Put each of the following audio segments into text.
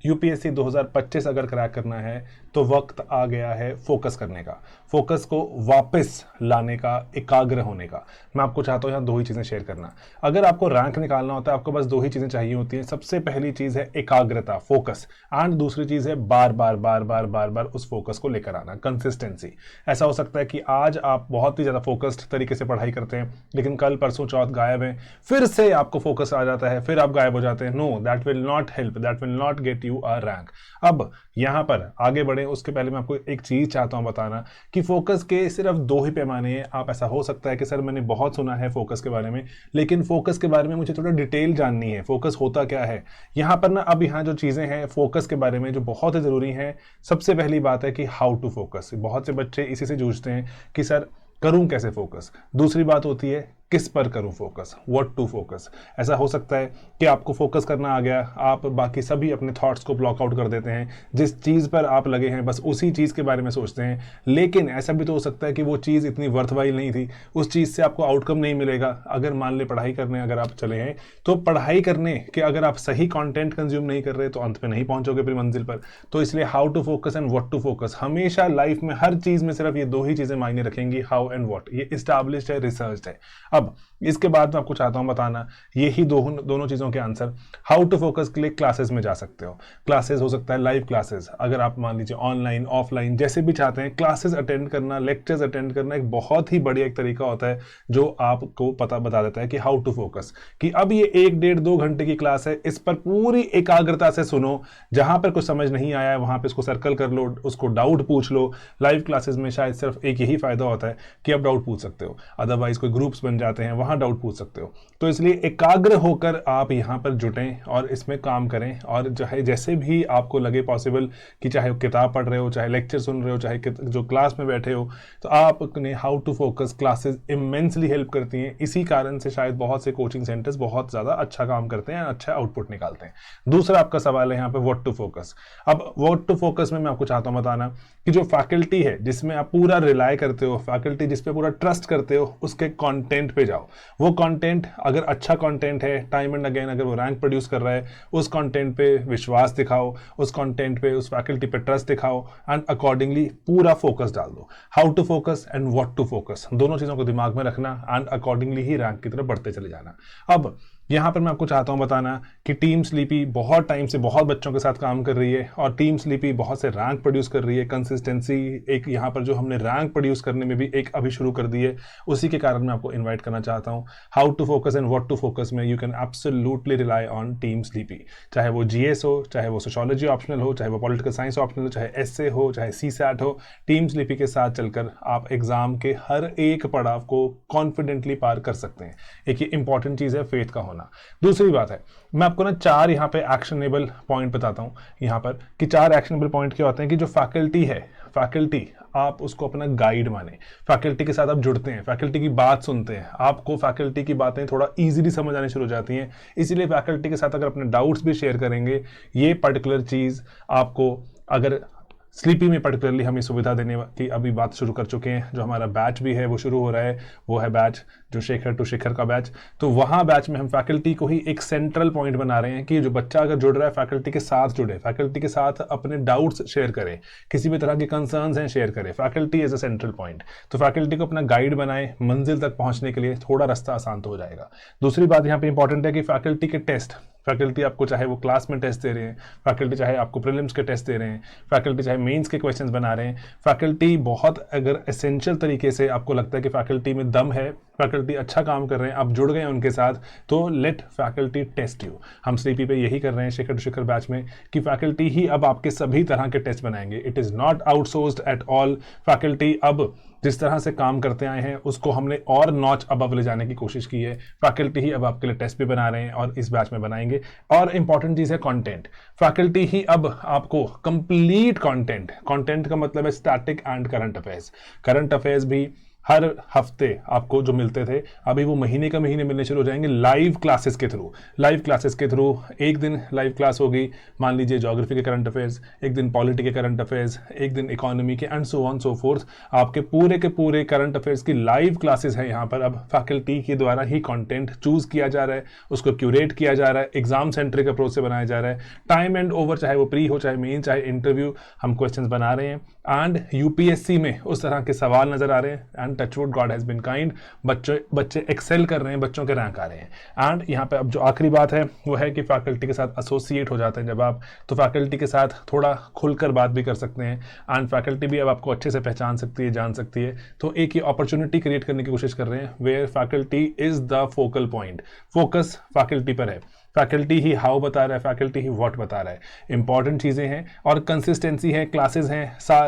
UPSC 2025 अगर crack करना है तो वक्त आ गया है फोकस करने का, फोकस को वापस लाने का, एकाग्र होने का। मैं आपको चाहता हूँ यहाँ दो ही चीज़ें शेयर करना। अगर आपको रैंक निकालना होता है आपको बस दो ही चीज़ें चाहिए होती हैं। सबसे पहली चीज़ है एकाग्रता, फोकस, एंड दूसरी चीज़ है बार बार बार बार बार बार उस फोकस को लेकर आना, कंसिस्टेंसी। ऐसा हो सकता है कि आज आप बहुत ही ज़्यादा फोकस्ड तरीके से पढ़ाई करते हैं लेकिन कल परसों चौथ गायब हैं, फिर से आपको फोकस आ जाता है, फिर आप गायब हो जाते हैं। No, that will not help, that will not get you a rank. अब यहाँ पर आगे बढ़े उसके पहले मैं आपको एक चीज़ चाहता हूँ बताना कि फोकस के सिर्फ दो ही पैमाने हैं। आप ऐसा हो सकता है कि सर मैंने बहुत सुना है फोकस के बारे में, लेकिन फोकस के बारे में मुझे थोड़ा डिटेल जाननी है, फोकस होता क्या है। यहाँ पर ना अब यहाँ जो चीज़ें हैं फोकस के बारे में जो बहुत ही ज़रूरी हैं, सबसे पहली बात है कि हाउ टू फोकस। बहुत से बच्चे इसी से जूझते हैं कि सर करूं कैसे फोकस। दूसरी बात होती है किस पर करूं फोकस, व्हाट टू फोकस। ऐसा हो सकता है कि आपको फोकस करना आ गया, आप बाकी सभी अपने थॉट्स को ब्लॉक आउट कर देते हैं, जिस चीज़ पर आप लगे हैं बस उसी चीज़ के बारे में सोचते हैं। लेकिन ऐसा भी तो हो सकता है कि वो चीज़ इतनी वर्थवाइल नहीं थी, उस चीज़ से आपको आउटकम नहीं मिलेगा। अगर मान ले पढ़ाई करने अगर आप चले हैं तो पढ़ाई करने के अगर आप सही कॉन्टेंट कंज्यूम नहीं कर रहे तो अंत में नहीं पहुंचोगे अपनी मंजिल पर। तो इसलिए how to focus and what to focus, हमेशा लाइफ में हर चीज़ में सिर्फ ये दो ही चीज़ें मायने रखेंगी, हाउ एंड व्हाट। ये इस्टैब्लिश्ड है, रिसर्च है। अब इसके बाद मैं आपको चाहता हूं बताना यही दोनों चीजों के आंसर। हाउ टू फोकस के लिए क्लासेस में जा सकते हो। क्लासेस हो सकता है लाइव क्लासेस, अगर आप मान लीजिए ऑनलाइन ऑफलाइन जैसे भी चाहते हैं, क्लासेस अटेंड करना, लेक्चर्स अटेंड करना एक बहुत ही बढ़िया एक तरीका होता है जो आपको बता देता है कि हाउ टू फोकस, कि अब ये 1 डेढ़ 2 घंटे की क्लास है, इस पर पूरी एकाग्रता से सुनो। जहां पर कुछ समझ नहीं आया है वहां पर इसको सर्कल कर लो, उसको डाउट पूछ लो। लाइव क्लासेस में शायद सिर्फ एक यही फायदा होता है कि आप डाउट पूछ सकते हो, अदरवाइज कोई ग्रुप्स बन जाते हैं वहां डाउट पूछ सकते हो। तो इसलिए एकाग्र होकर आप यहां पर जुटें और इसमें काम करें। और चाहे जैसे भी आपको लगे पॉसिबल कि चाहे किताब पढ़ रहे हो, चाहे लेक्चर सुन रहे हो, चाहे जो क्लास में बैठे हो, तो आपने how to focus classes immensely help करती हैं। इसी कारण से शायद बहुत से कोचिंग सेंटर्स बहुत ज़्यादा अच्छा काम करते हैं, अच्छा आउटपुट निकालते हैं। दूसरा आपका सवाल है यहाँ पे व्हाट टू फोकस। अब व्हाट टू फोकस में मैं आपको चाहता हूँ बताना कि जो फैकल्टी है जिसमें आप पूरा रिलाय करते हो, फैकल्टी जिस पे पूरा ट्रस्ट करते हो, उसके कंटेंट पे जाओ। वो कंटेंट अगर अच्छा कंटेंट है, टाइम एंड अगेन अगर वो रैंक प्रोड्यूस कर रहा है, उस कंटेंट पे विश्वास दिखाओ, उस कंटेंट पे उस फैकल्टी पे ट्रस्ट दिखाओ एंड अकॉर्डिंगली पूरा फोकस डाल दो। How to focus and what to focus, दोनों चीज़ों को दिमाग में रखना एंड अकॉर्डिंगली ही रैंक की तरफ बढ़ते चले जाना। अब यहाँ पर मैं आपको चाहता हूँ बताना कि टीम स्लीपी बहुत टाइम से बहुत बच्चों के साथ काम कर रही है और टीम स्लीपी बहुत से रैंक प्रोड्यूस कर रही है। कंसिस्टेंसी एक यहाँ पर जो हमने रैंक प्रोड्यूस करने में भी एक अभी शुरू कर दी है, उसी के कारण मैं आपको इन्वाइट करना चाहता हूँ। How to focus and what to focus में you can absolutely rely on team sleepy. चाहे वो जीएस हो, चाहे वो सोशियोलॉजी ऑप्शनल हो, चाहे वो पॉलिटिकल साइंस ऑप्शनल हो, चाहे एसए हो, चाहे सीसैट हो, टीम स्लीपी के साथ चलकर आप एग्जाम के हर एक पड़ाव को कॉन्फिडेंटली पार कर सकते हैं। एक ये इंपॉर्टेंट चीज़ है फेथ का होना। दूसरी बात है मैं आपको ना 4 यहाँ पे एक्शनेबल पॉइंट बताता हूँ यहाँ पर कि 4 एक्शनेबल पॉइंट क्या होते हैं कि जो फैकल्टी है, फैकल्टी आप उसको अपना गाइड माने, फैकल्टी के साथ आप जुड़ते हैं, फैकल्टी की बात सुनते हैं, आपको फैकल्टी की बातें थोड़ा इजीली समझ आने शुरू हो जाती हैं। इसीलिए फैकल्टी के साथ अगर अपने डाउट्स भी शेयर करेंगे, ये पर्टिकुलर चीज़ आपको अगर स्लीपी में पर्टिकुलरली हमें सुविधा देने की अभी बात शुरू कर चुके हैं। जो हमारा बैच भी है वो शुरू हो रहा है, वो है बैच जो शेखर टू शिखर का बैच। तो वहाँ बैच में हम फैकल्टी को ही एक सेंट्रल पॉइंट बना रहे हैं कि जो बच्चा अगर जुड़ रहा है फैकल्टी के साथ जुड़े, फैकल्टी के साथ अपने डाउट्स शेयर करें, किसी भी तरह के कंसर्न्स हैं शेयर करें, faculty as a central point. तो फैकल्टी को अपना गाइड बनाए, मंजिल तक पहुंचने के लिए थोड़ा रास्ता आसान तो हो जाएगा। दूसरी बात यहाँ पे इंपॉर्टेंट है कि फैकल्टी के टेस्ट, फैकल्टी आपको चाहे वो क्लास में टेस्ट दे रहे हैं, फैकल्टी चाहे आपको प्रीलिम्स के टेस्ट दे रहे हैं, फैकल्टी चाहे मेंस के क्वेश्चंस बना रहे हैं, फैकल्टी बहुत अगर एसेंशियल तरीके से आपको लगता है कि फैकल्टी में दम है, फैकल्टी अच्छा काम कर रहे हैं, आप जुड़ गए हैं उनके साथ, तो लेट फैकल्टी टेस्ट यू। हम स्लीपी पे यही कर रहे हैं शिखर टू शिखर बैच में कि फैकल्टी ही अब आपके सभी तरह के टेस्ट बनाएंगे। It is not outsourced at all. Faculty अब जिस तरह से काम करते आए हैं उसको हमने और नॉच अबव ले जाने की कोशिश की है। फैकल्टी ही अब आपके लिए टेस्ट भी बना रहे हैं और इस बैच में बनाएंगे। और इंपॉर्टेंट चीज़ है कंटेंट, फैकल्टी ही अब आपको कंप्लीट कंटेंट, कंटेंट का मतलब है static and current affairs, current affairs भी हर हफ्ते आपको जो मिलते थे अभी वो महीने का महीने मिलने शुरू हो जाएंगे लाइव क्लासेस के थ्रू। लाइव क्लासेस के थ्रू एक दिन लाइव क्लास होगी, मान लीजिए ज्योग्राफी के करंट अफेयर्स, एक दिन पॉलिटी के करंट अफेयर्स, एक दिन इकोनॉमी के, and so on so fourth. आपके पूरे करंट अफेयर्स की लाइव क्लासेस है यहाँ पर। अब फैकल्टी के द्वारा ही कंटेंट चूज किया जा रहा है, उसको क्यूरेट किया जा रहा है, एग्जाम सेंट्रिक अप्रोच से बनाया जा रहा है। टाइम एंड ओवर, चाहे वो प्री हो, चाहे मेन, चाहे इंटरव्यू, हम क्वेश्चंस बना रहे हैं। एंड यूपीएससी में उस तरह के सवाल नजर आ रहे हैं, and touchwood God has been kind, बच्चे एक्सेल कर रहे हैं, बच्चों के रैंक आ रहे हैं। एंड यहाँ पे अब जो आखिरी बात है वो है कि फैकल्टी के साथ एसोसिएट हो जाते हैं जब आप, तो फैकल्टी के साथ थोड़ा खुलकर बात भी कर सकते हैं, एंड फैकल्टी भी अब आपको अच्छे से पहचान सकती है, जान सकती है। तो एक ही अपॉर्चुनिटी क्रिएट करने की कोशिश कर रहे हैं where faculty is the focal point. Focus faculty पर है, फैकल्टी ही हाउ बता रहा है, फैकल्टी ही व्हाट बता रहा है। इंपॉर्टेंट चीज़ें हैं और कंसिस्टेंसी है, क्लासेस हैं,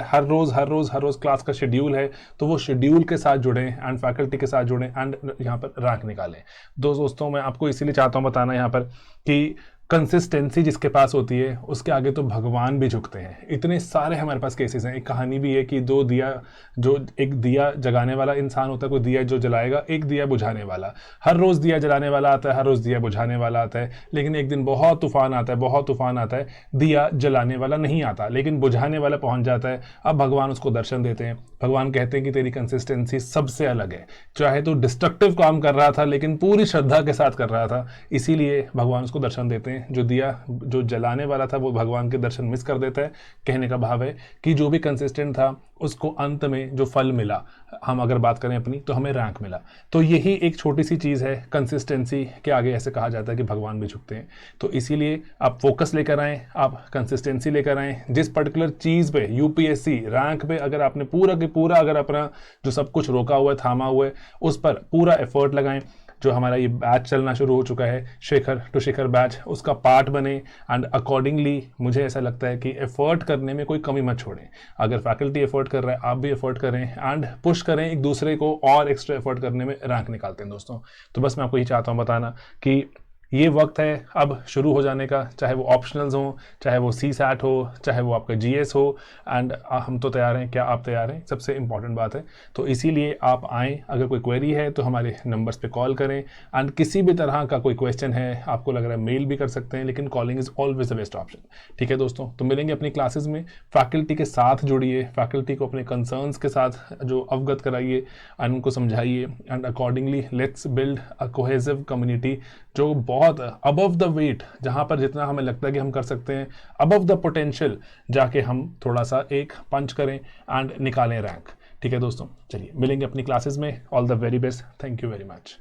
हर रोज़ क्लास का शेड्यूल है, तो वो शेड्यूल के साथ जुड़ें एंड फैकल्टी के साथ जुड़ें एंड यहाँ पर रैंक निकालें। दोस्तों मैं आपको इसीलिए चाहता हूँ बताना यहाँ पर कि कंसिस्टेंसी जिसके पास होती है उसके आगे तो भगवान भी झुकते हैं। इतने सारे हमारे पास केसेस हैं। एक कहानी भी है कि एक दिया जगाने वाला इंसान होता है, कोई दिया जो जलाएगा, एक दिया बुझाने वाला। हर रोज़ दिया जलाने वाला आता है, हर रोज़ दिया बुझाने वाला आता है, लेकिन एक दिन बहुत तूफान आता है, दिया जलाने वाला नहीं आता लेकिन बुझाने वाला पहुंच जाता है। अब भगवान उसको दर्शन देते हैं, भगवान कहते हैं कि तेरी कंसिस्टेंसी सबसे अलग है, चाहे तू डिस्ट्रक्टिव काम कर रहा था लेकिन पूरी श्रद्धा के साथ कर रहा था, इसीलिए भगवान उसको दर्शन देते हैं। जो दिया जो जलाने वाला था वो भगवान के दर्शन मिस कर देता है। कहने का भाव है कि जो भी कंसिस्टेंट था उसको अंत में जो फल मिला, हम अगर बात करें अपनी, तो हमें रैंक मिला। तो यही एक छोटी सी चीज़ है, कंसिस्टेंसी के आगे ऐसे कहा जाता है कि भगवान भी झुकते हैं। तो इसीलिए आप फोकस लेकर आएँ, आप कंसिस्टेंसी लेकर आएँ। जिस पर्टिकुलर चीज़ पे यूपीएससी रैंक पे अगर आपने पूरा के पूरा अगर अपना जो सब कुछ रोका हुआ है, थामा हुआ है, उस पर पूरा एफर्ट लगाएं। जो हमारा ये बैच चलना शुरू हो चुका है, शेखर टू शिखर बैच, उसका पार्ट बने एंड अकॉर्डिंगली मुझे ऐसा लगता है कि एफर्ट करने में कोई कमी मत छोड़ें। अगर फैकल्टी एफर्ट कर रहा है, आप भी एफर्ट करें एंड पुश करें एक दूसरे को और एक्स्ट्रा एफर्ट करने में रैंक निकालते हैं दोस्तों। तो बस मैं आपको ये चाहता हूँ बताना कि ये वक्त है अब शुरू हो जाने का, चाहे वो ऑप्शनल्स हो, चाहे वो CSAT हो, चाहे वो आपका GS हो, एंड हम तो तैयार हैं। क्या आप तैयार हैं? सबसे इंपॉर्टेंट बात है। तो इसीलिए आप आएँ, अगर कोई क्वेरी है तो हमारे नंबर्स पे कॉल करें, एंड किसी भी तरह का कोई क्वेश्चन है, आपको लग रहा है मेल भी कर सकते हैं, लेकिन calling is always the best option. ठीक है दोस्तों, तो मिलेंगे अपनी क्लासेस में। फैकल्टी के साथ जुड़िए, फैकल्टी को अपने कंसर्न्स के साथ जो अवगत कराइए एंड उनको समझाइए, and accordingly let's build a cohesive community जो बहुत अबव द वेट, जहाँ पर जितना हमें लगता है कि हम कर सकते हैं, अबव द पोटेंशियल जाके हम थोड़ा सा एक पंच करें एंड निकालें रैंक। ठीक है दोस्तों, चलिए मिलेंगे अपनी क्लासेस में। All the very best, thank you very much.